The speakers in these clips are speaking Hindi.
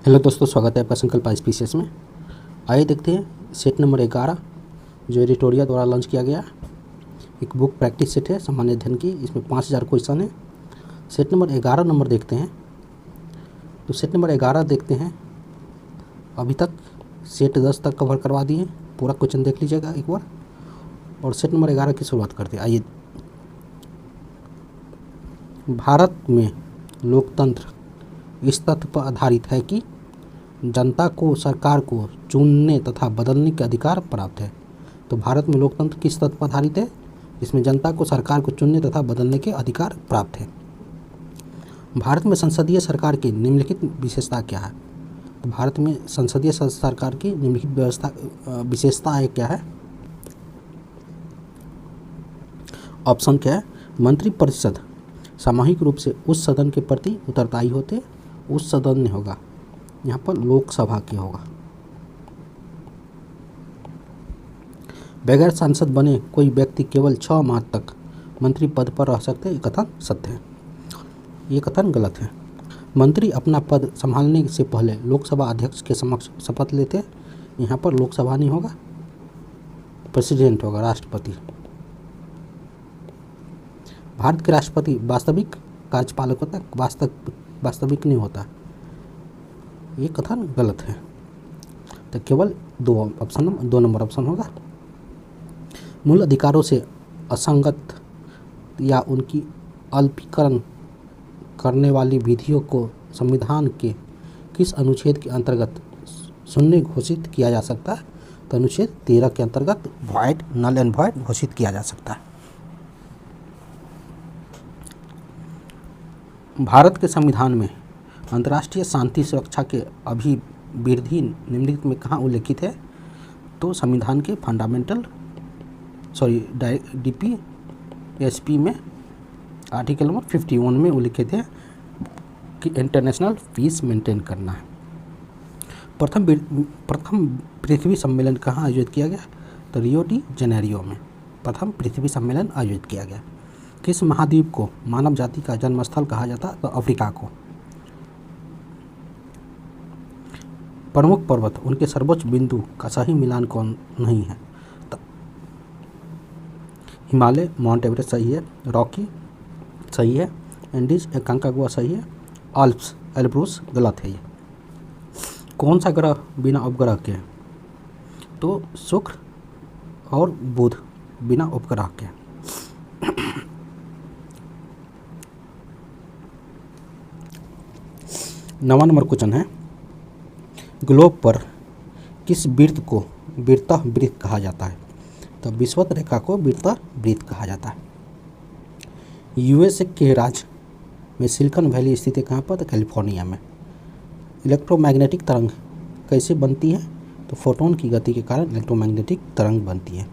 हेलो दोस्तों, स्वागत है आपका संकल्प आईपीसीएस में। आइए देखते हैं सेट नंबर 11 जो एडिटोरिया द्वारा लॉन्च किया गया। एक बुक प्रैक्टिस सेट है सामान्य अध्ययन की। इसमें 5000 क्वेश्चन है। सेट नंबर 11 नंबर देखते हैं। तो सेट नंबर 11 देखते हैं। अभी तक सेट 10 तक कवर करवा दिए। पूरा क्वेश्चन देख लीजिएगा एक बार और सेट नंबर 11 की शुरुआत करते हैं। आइए। भारत में लोकतंत्र इस तथ्य पर आधारित है कि जनता को सरकार को चुनने तथा बदलने के अधिकार प्राप्त है। तो भारत में लोकतंत्र किस तथ्य पर आधारित है? जिसमें जनता को सरकार को चुनने तथा बदलने के अधिकार प्राप्त है। भारत में संसदीय सरकार की निम्नलिखित विशेषता क्या है? तो भारत में संसदीय सरकार की निम्नलिखित विशेषताएं क्या है? ऑप्शन क्या है? मंत्रिपरिषद सामूहिक रूप से उस सदन के प्रति उत्तरदायी होते। उस सदन ने होगा, यहाँ पर लोकसभा के होगा। बगैर सांसद बने कोई व्यक्ति केवल 6 माह तक मंत्री पद पर रह सकते। ये कथन सत्य है, ये कथन गलत है। मंत्री अपना पद संभालने से पहले लोकसभा अध्यक्ष के समक्ष शपथ लेते। यहाँ पर लोकसभा नहीं होगा, प्रेसिडेंट होगा, राष्ट्रपति। भारत के राष्ट्रपति वास्तविक कार्यपालक होता है, वास्तविक नहीं होता। ये कथन गलत है। तो केवल 2 नंबर ऑप्शन होगा। मूल अधिकारों से असंगत या उनकी अल्पीकरण करने वाली विधियों को संविधान के किस अनुच्छेद के अंतर्गत शून्य घोषित किया जा सकता है? तो अनुच्छेद 13 के अंतर्गत वॉइड, नल एंड वॉइड घोषित किया जा सकता है। भारत के संविधान में अंतर्राष्ट्रीय शांति सुरक्षा के अभिवृद्धि निम्नलिखित में कहाँ उल्लेखित है? तो संविधान के DPSP में आर्टिकल नंबर 51 में उल्लेखित है कि इंटरनेशनल पीस मेंटेन करना है। प्रथम पृथ्वी सम्मेलन कहाँ आयोजित किया गया? तो रियो डी जेनेरियो में प्रथम पृथ्वी सम्मेलन आयोजित किया गया। किस महाद्वीप को मानव जाति का जन्मस्थल कहा जाता? तो अफ्रीका को। प्रमुख पर्वत उनके सर्वोच्च बिंदु का सही मिलान कौन नहीं है? तो हिमालय, माउंट एवरेस्ट सही है, रॉकी सही है, एंडीज एकांकागुआ सही है, आल्प्स एल्ब्रूस गलत है। ये कौन सा ग्रह बिना उपग्रह के? तो शुक्र और बुध बिना उपग्रह के। 9वां नंबर क्वेश्चन है, ग्लोब पर किस वृत्त को वृत्तः वृत्त कहा जाता है? तो विषुवत रेखा को वृत्तः वृत्त कहा जाता है। यूएसए के राज्य में सिलिकॉन वैली स्थित है कहाँ पर? तो कैलिफोर्निया में। इलेक्ट्रोमैग्नेटिक तरंग कैसे बनती है? तो फोटोन की गति के कारण इलेक्ट्रोमैग्नेटिक तरंग बनती है।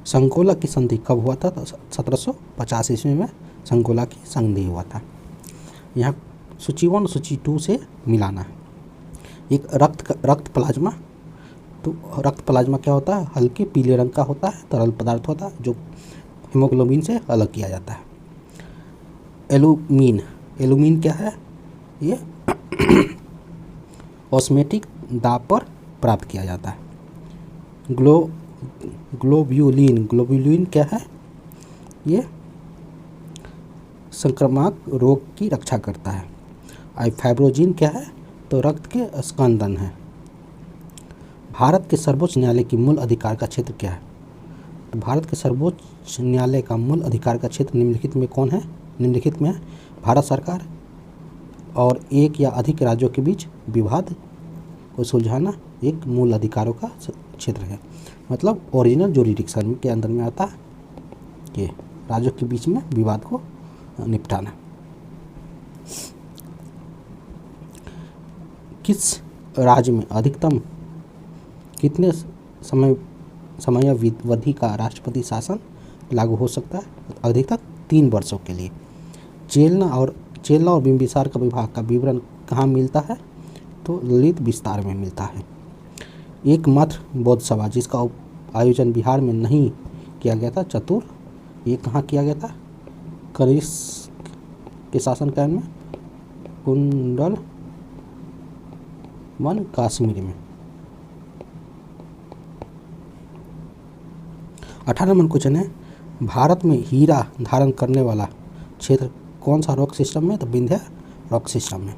संकोला की संधि कब हुआ था? तो 1750 ईस्वी में संकोला की संधि हुआ था। यहाँ सूची 1 सूची 2 से मिलाना है। एक रक्त प्लाज्मा। तो रक्त प्लाज्मा क्या होता है? हल्के पीले रंग का होता है, तरल पदार्थ होता है जो हीमोग्लोबिन से अलग किया जाता है। एल्यूमीन क्या है? ये ऑस्मेटिक दाब पर प्राप्त किया जाता है। ग्लोब्यूलिन क्या है? ये संक्रामक रोग की रक्षा करता है। फाइब्रोजिन क्या है? तो रक्त के स्कंदन है। भारत के सर्वोच्च न्यायालय की मूल अधिकार का क्षेत्र क्या है? तो भारत के सर्वोच्च न्यायालय का मूल अधिकार का क्षेत्र निम्नलिखित में कौन है? निम्नलिखित में है भारत सरकार और एक या अधिक राज्यों के बीच विवाद को सुलझाना एक मूल अधिकारों का क्षेत्र है। मतलब ओरिजिनल जुरिडिक्शन के अंदर में आता है कि राज्यों के बीच में विवाद को निपटाना। किस राज्य में अधिकतम कितने समयावधि का राष्ट्रपति शासन लागू हो सकता है? अधिकतम 3 वर्षों के लिए। चेलना और बिंबिसार का विभाग का विवरण कहाँ मिलता है? तो ललित विस्तार में मिलता है। एकमात्र बौद्ध सभा जिसका आयोजन बिहार में नहीं किया गया था, चतुर, ये कहाँ किया गया था? कनिष्क के शासनकाल में। कुंडल वन कश्मीर में। 18 नंबर क्वेश्चन है, भारत में हीरा धारण करने वाला क्षेत्र कौन सा रॉक सिस्टम में? तो विंध्य रॉक सिस्टम में।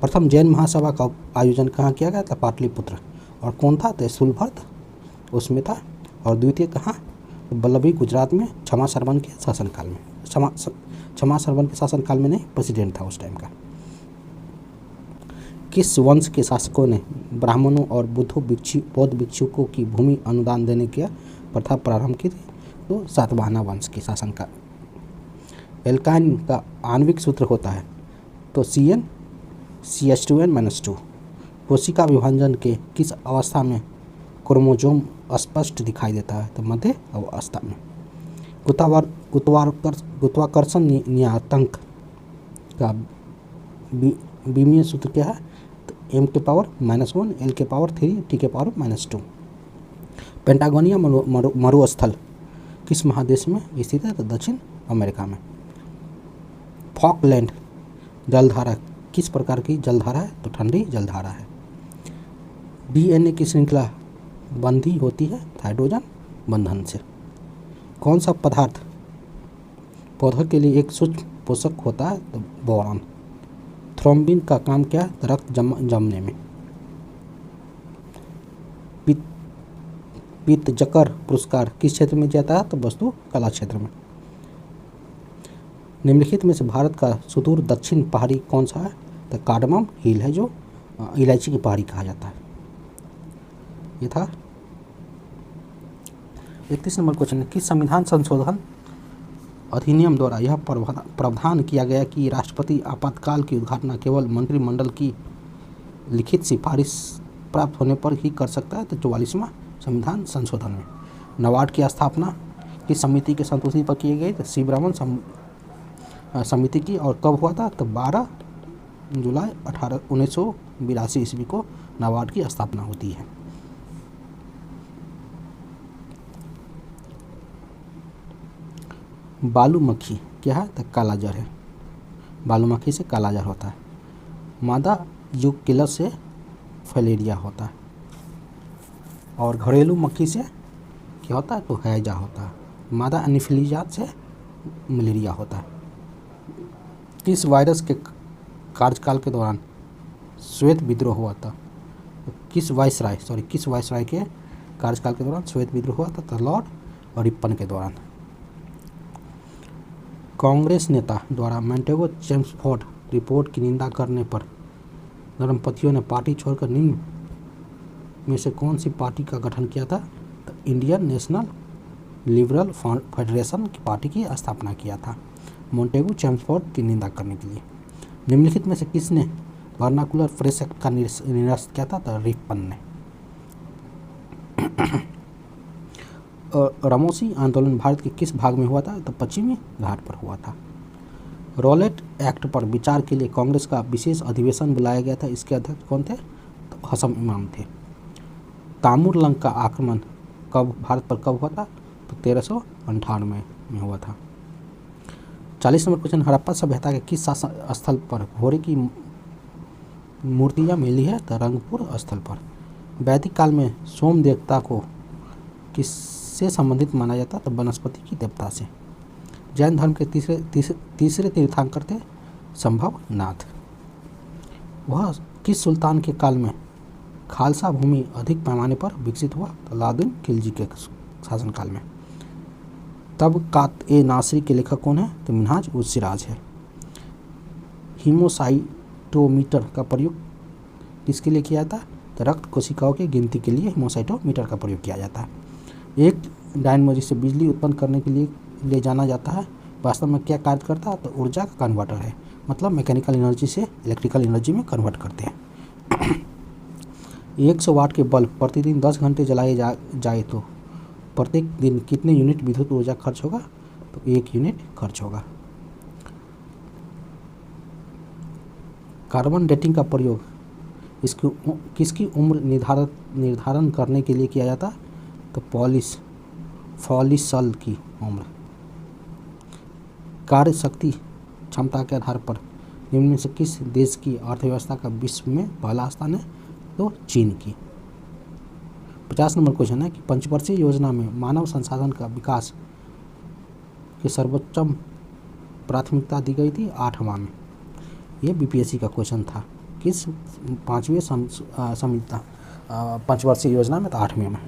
प्रथम जैन महासभा का आयोजन कहाँ किया गया था? पाटलिपुत्र। और कौन था? तो सुलभर्त उसमें था। और द्वितीय कहाँ? वल्लभी गुजरात में क्षमा सरवन के शासनकाल में। क्षमा सरवन के शासनकाल में नहीं, प्रेसिडेंट था उस टाइम का। किस वंश के शासकों ने ब्राह्मणों और बौद्ध भिक्षुकों की भूमि अनुदान देने की प्रथा प्रारंभ की थी? तो सातवाहना वंश के शासन का। एल्काइन का आणविक सूत्र होता है तो CH2n-2। कोशिका विभाजन के किस अवस्था में क्रोमोसोम स्पष्ट दिखाई देता है? तो मध्य अवस्था में। गुरुत्वाकर्षण नियतांक का बीमीय सूत्र क्या है? तो m⁻⁻1 l⁻3 t⁻⁻2। पेंटागोनिया मरुस्थल किस महादेश में स्थित है? तो दक्षिण अमेरिका में। फॉकलैंड जलधारा किस प्रकार की जलधारा है? तो ठंडी जलधारा है। DNA की श्रृंखला बंधी होती है हाइड्रोजन बंधन से। कौन सा पदार्थ पौधों के लिए एक सूक्ष्म पोषक होता है? तो बोरान। थ्रोम्बिन का काम क्या है? तो रक्त जमने में। पित्तजकर पुरस्कार किस क्षेत्र में जाता है? तो वस्तु कला क्षेत्र में। निम्नलिखित में से भारत का सुदूर दक्षिण पहाड़ी कौन सा है? तो कार्डमम हिल है, जो इलायची की पहाड़ी कहा जाता है। ये था 31 नंबर क्वेश्चन। किस संविधान संशोधन अधिनियम द्वारा यह प्रावधान किया गया कि राष्ट्रपति आपातकाल की घोषणा केवल मंत्रिमंडल की लिखित सिफारिश प्राप्त होने पर ही कर सकता है? तो 44वां संविधान संशोधन में। नाबार्ड की स्थापना किस समिति के संतुष्टि पर की गई? तो शिवरामन समिति की। और कब हुआ था? तो 12 जुलाई 1982 ईस्वी को नाबार्ड की स्थापना होती है। बालूमक्खी क्या है? तो कालाजार है। बालूमक्खी से कालाजार होता है। मादा यूकेलर से फलेरिया होता है। और घरेलू मक्खी से क्या होता है? तो हैजा होता है। मादा एनोफिलीजात से मलेरिया होता है। किस वायरस के कार्यकाल के दौरान श्वेत विद्रोह हुआ था? किस वायसराय के कार्यकाल के दौरान श्वेत विद्रोह हुआ था? तो लॉर्ड रिपन के दौरान। कांग्रेस नेता द्वारा मोंटेगो चेम्सफोर्ड रिपोर्ट की निंदा करने पर धर्मपतियों ने पार्टी छोड़कर निम्न में से कौन सी पार्टी का गठन किया था? तो इंडियन नेशनल लिबरल फेडरेशन की पार्टी की स्थापना किया था मोंटेगो चेम्सफोर्ड की निंदा करने के लिए। निम्नलिखित में से किसने वर्नाकुलर प्रेस एक्ट का निरस्त किया था? तो रिपन ने। रामोसी आंदोलन भारत के किस भाग में हुआ था? तो पश्चिमी घाट पर हुआ था। रॉलेट एक्ट पर विचार के लिए कांग्रेस का विशेष अधिवेशन बुलाया गया था। इसके अध्यक्ष कौन थे? तो हसम इमाम थे। तामुरलंग का आक्रमण भारत पर कब हुआ था? तो 1398 में हुआ था। 40 नंबर क्वेश्चन। हड़प्पा सभ्यता के किस शासन स्थल पर घोड़े की मूर्तियाँ मिली है? तो रंगपुर स्थल पर। वैदिक काल में सोम देवता को किससे संबंधित माना जाता? तो वनस्पति की देवता से। जैन धर्म के तीसरे तीर्थंकर थे संभवनाथ। वह किस सुल्तान के काल में खालसा भूमि अधिक पैमाने पर विकसित हुआ? तो अलाउद्दीन खिलजी के शासनकाल में। तबकात-ए-नासरी के लेखक कौन है? तो मिन्हाज उस सिराज है। हीमोसाइटोमीटर का प्रयोग किसके लिए किया जाता है? तो रक्त कोशिकाओं की गिनती के लिए हीमोसाइटोमीटर का प्रयोग किया जाता है। एक डायनेमो जिसे बिजली उत्पन्न करने के लिए ले जाना जाता है, वास्तव में क्या कार्य करता है? तो ऊर्जा का कन्वर्टर है, मतलब मैकेनिकल एनर्जी से इलेक्ट्रिकल एनर्जी में कन्वर्ट करते हैं। 100 वाट के बल्ब प्रतिदिन 10 घंटे जलाए जाए तो प्रत्येक दिन कितने यूनिट विद्युत ऊर्जा खर्च होगा? तो 1 यूनिट खर्च होगा। कार्बन डेटिंग का प्रयोग किसकी उम्र निर्धारण करने के लिए किया जाता? तो पॉलीसल की उम्र। कार्य शक्ति क्षमता के आधार पर निम्न में से किस देश की अर्थव्यवस्था का विश्व में पहला स्थान है? तो चीन की। 50 नंबर क्वेश्चन है कि पंचवर्षीय योजना में मानव संसाधन का विकास की सर्वोच्चम प्राथमिकता दी गई थी 8वां में। ये बीपीएससी का क्वेश्चन था। किस 5वीं संहिता पंचवर्षीय योजना में? तो 8वें में।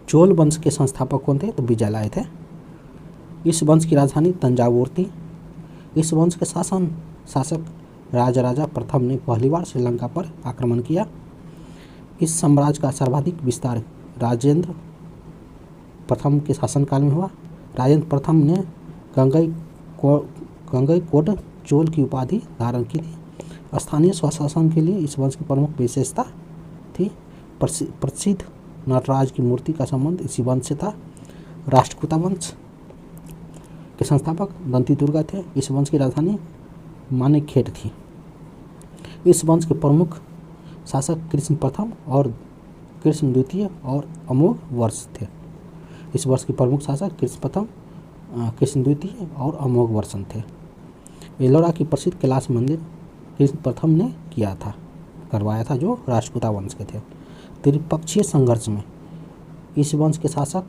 चोल वंश के संस्थापक कौन थे? तो विजयलाय थे। इस वंश की राजधानी तंजावुर थी। इस वंश के शासक राजराजा प्रथम ने पहली बार श्रीलंका पर आक्रमण किया। इस साम्राज्य का सर्वाधिक विस्तार राजेंद्र प्रथम के शासनकाल में हुआ। राजेंद्र प्रथम ने गंगईकोंड चोल की उपाधि धारण की थी। स्थानीय स्वशासन के लिए इस वंश की प्रमुख विशेषता थी। प्रसिद्ध नटराज की मूर्ति का संबंध इसी वंश से था। राष्ट्रकूटा वंश के संस्थापक दंती दुर्गा थे। इस वंश की राजधानी मानेकखेड़ थी। इस वंश के प्रमुख शासक कृष्ण प्रथम और कृष्ण द्वितीय और अमोघ वर्ष थे। इस वर्ष के प्रमुख शासक कृष्ण प्रथम, कृष्ण द्वितीय और अमोघ वर्षन थे। एलोरा की प्रसिद्ध कैलाश मंदिर कृष्ण प्रथम ने करवाया था, जो राष्ट्रकूटा वंश के थे। त्रिपक्षीय संघर्ष में इस वंश के शासक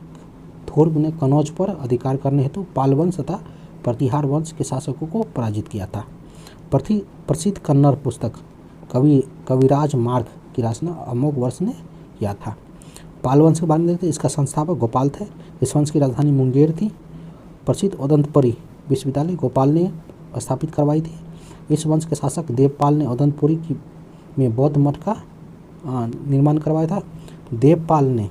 थोर्ग ने कनौज पर अधिकार करने हेतु पाल वंश तथा प्रतिहार वंश के शासकों को पराजित किया था। प्रसिद्ध कन्नड़ पुस्तक कविराज मार्ग की रचना अमोघ वर्ष ने किया था। पाल वंश के बारे में देखते, इसका संस्थापक गोपाल थे। इस वंश की राजधानी मुंगेर थी। प्रसिद्ध उदंतपुरी विश्वविद्यालय गोपाल ने स्थापित करवाई थी। इस वंश के शासक देवपाल ने उदंतपुरी में बौद्ध मठ का निर्माण करवाया था। देवपाल ने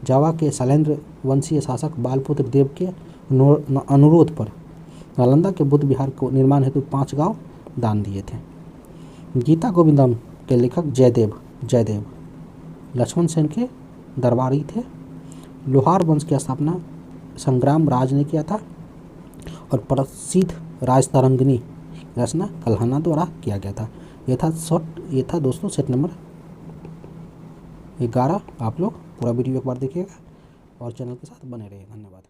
जावा के शैलेंद्र वंशीय शासक बालपुत्र देव के अनुरोध पर नालंदा के बुद्ध विहार को निर्माण हेतु 5 गांव दान दिए थे। गीता गोविंदम के लेखक जयदेव लक्ष्मण सेन के दरबारी थे। लोहार वंश की स्थापना संग्राम राज ने किया था और प्रसिद्ध राजतरंगिणी रचना कल्हना द्वारा किया गया था। ये था दोस्तों सेट नंबर 11। आप लोग पूरा वीडियो एक बार देखिएगा और चैनल के साथ बने रहिए। धन्यवाद।